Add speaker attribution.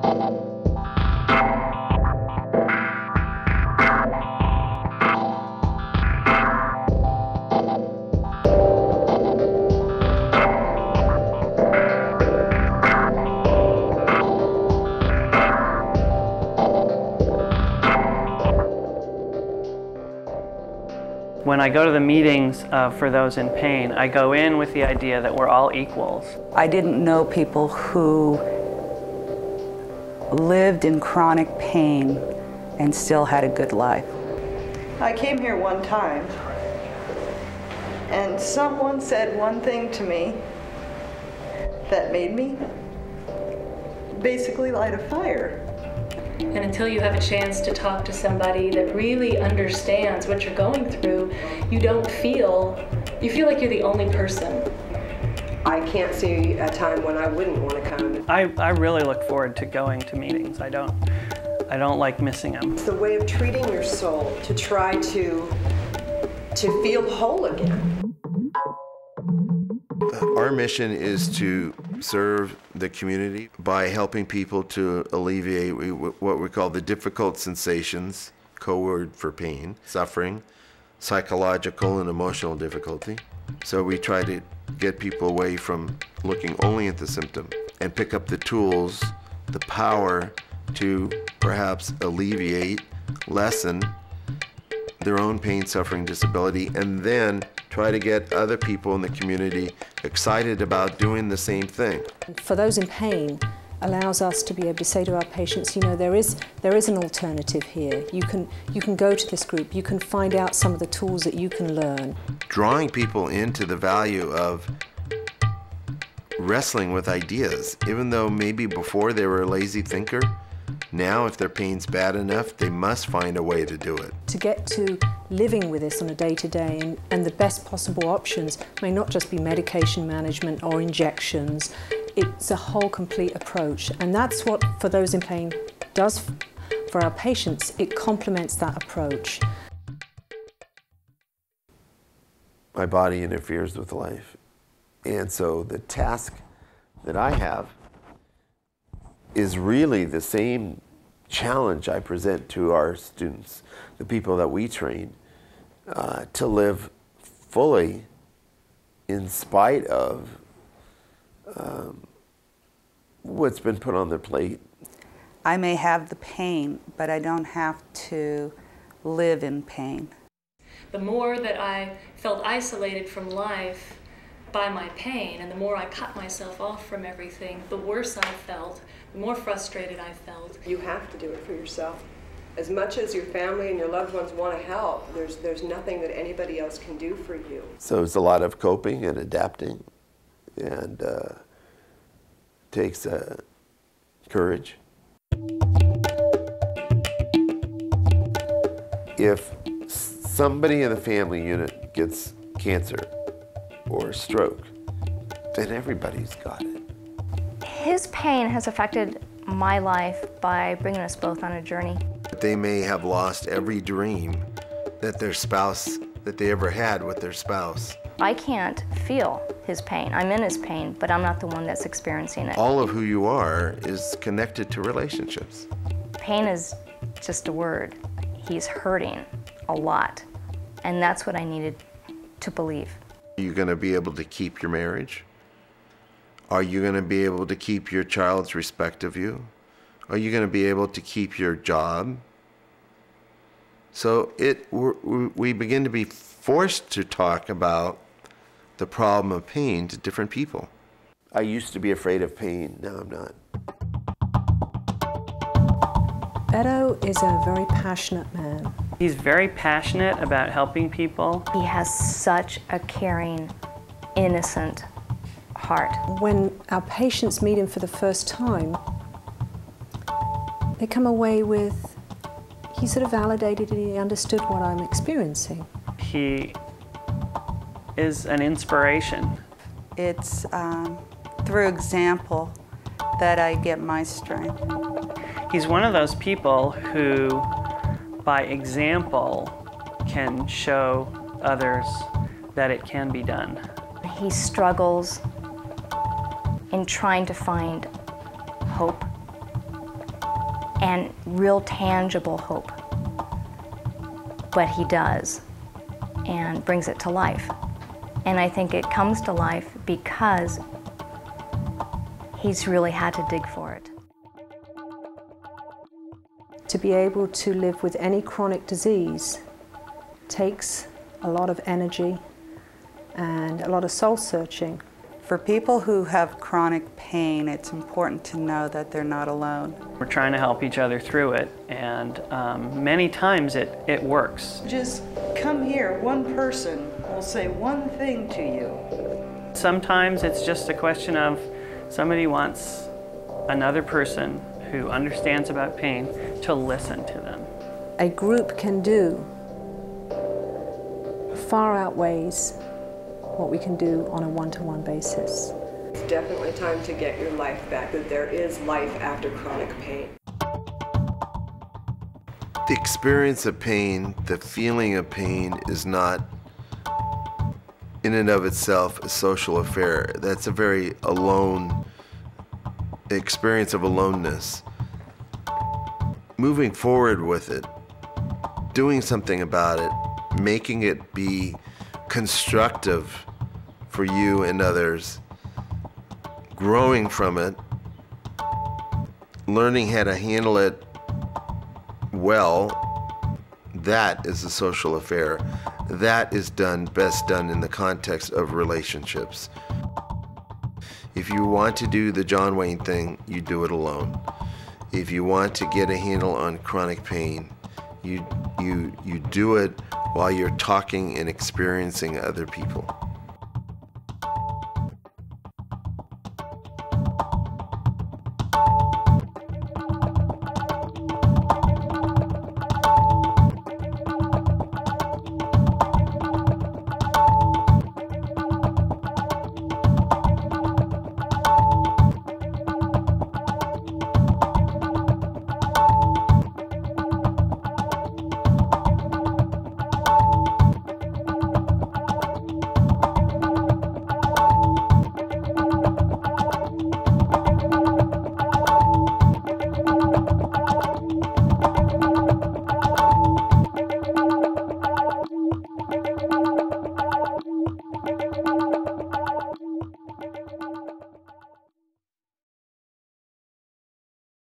Speaker 1: When I go to the meetings for those in pain, I go in with the idea that we're all equals.
Speaker 2: I didn't know people who lived in chronic pain and still had a good life.
Speaker 3: I came here one time, and someone said one thing to me that made me basically light a fire.
Speaker 4: And until you have a chance to talk to somebody that really understands what you're going through, you feel like you're the only person.
Speaker 5: I can't see a time when I wouldn't want to come.
Speaker 1: I really look forward to going to meetings. I don't like missing them.
Speaker 5: It's the way of treating your soul to try to feel whole again.
Speaker 6: Our mission is to serve the community by helping people to alleviate what we call the difficult sensations, code word for pain, suffering, psychological and emotional difficulty. So we try to get people away from looking only at the symptom and pick up the tools, the power to perhaps alleviate, lessen their own pain, suffering, disability, and then try to get other people in the community excited about doing the same thing.
Speaker 7: For those in pain, allows us to be able to say to our patients, you know, there is an alternative here. You can go to this group, you can find out some of the tools that you can learn.
Speaker 6: Drawing people into the value of wrestling with ideas, even though maybe before they were a lazy thinker, now if their pain's bad enough, they must find a way to do it.
Speaker 7: To get to living with this on a day-to-day and the best possible options may not just be medication management or injections. It's a whole complete approach, and that's what, for those in pain, does for our patients. It complements that approach.
Speaker 6: My body interferes with life, and so the task that I have is really the same challenge I present to our students, the people that we train, to live fully in spite of what's been put on their plate.
Speaker 2: I may have the pain, but I don't have to live in pain.
Speaker 4: The more that I felt isolated from life by my pain, and the more I cut myself off from everything, the worse I felt, the more frustrated I felt.
Speaker 5: You have to do it for yourself. As much as your family and your loved ones want to help, there's nothing that anybody else can do for you.
Speaker 6: So it's a lot of coping and adapting, and takes courage. If somebody in the family unit gets cancer or stroke, then everybody's got it.
Speaker 8: His pain has affected my life by bringing us both on a journey.
Speaker 6: They may have lost every dream that they ever had with their spouse.
Speaker 8: I can't feel his pain. I'm in his pain, but I'm not the one that's experiencing it.
Speaker 6: All of who you are is connected to relationships.
Speaker 8: Pain is just a word. He's hurting a lot, and that's what I needed to believe.
Speaker 6: Are you going to be able to keep your marriage? Are you going to be able to keep your child's respect of you? Are you going to be able to keep your job? So we begin to be forced to talk about the problem of pain to different people. I used to be afraid of pain, now I'm not.
Speaker 7: Beto is a very passionate man.
Speaker 1: He's very passionate about helping people.
Speaker 8: He has such a caring, innocent heart.
Speaker 7: When our patients meet him for the first time, they come away with, he sort of validated and he understood what I'm experiencing.
Speaker 1: He is an inspiration.
Speaker 2: It's through example that I get my strength.
Speaker 1: He's one of those people who, by example, can show others that it can be done.
Speaker 8: He struggles in trying to find hope and real tangible hope. But he does, and brings it to life. And I think it comes to life because he's really had to dig for it.
Speaker 7: To be able to live with any chronic disease takes a lot of energy and a lot of soul searching.
Speaker 2: For people who have chronic pain, it's important to know that they're not alone.
Speaker 1: We're trying to help each other through it, and many times it works.
Speaker 3: Just come here, one person will say one thing to you.
Speaker 1: Sometimes it's just a question of somebody wants another person who understands about pain to listen to them.
Speaker 7: A group can do far outweighs what we can do on a one-to-one basis.
Speaker 5: It's definitely time to get your life back, that there is life after chronic pain.
Speaker 6: The experience of pain, the feeling of pain, is not in and of itself a social affair. That's a very alone experience of aloneness. Moving forward with it, doing something about it, making it be constructive for you and others, growing from it, learning how to handle it well, that is a social affair. That is best done in the context of relationships. If you want to do the John Wayne thing, you do it alone. If you want to get a handle on chronic pain, you do it while you're talking and experiencing other people.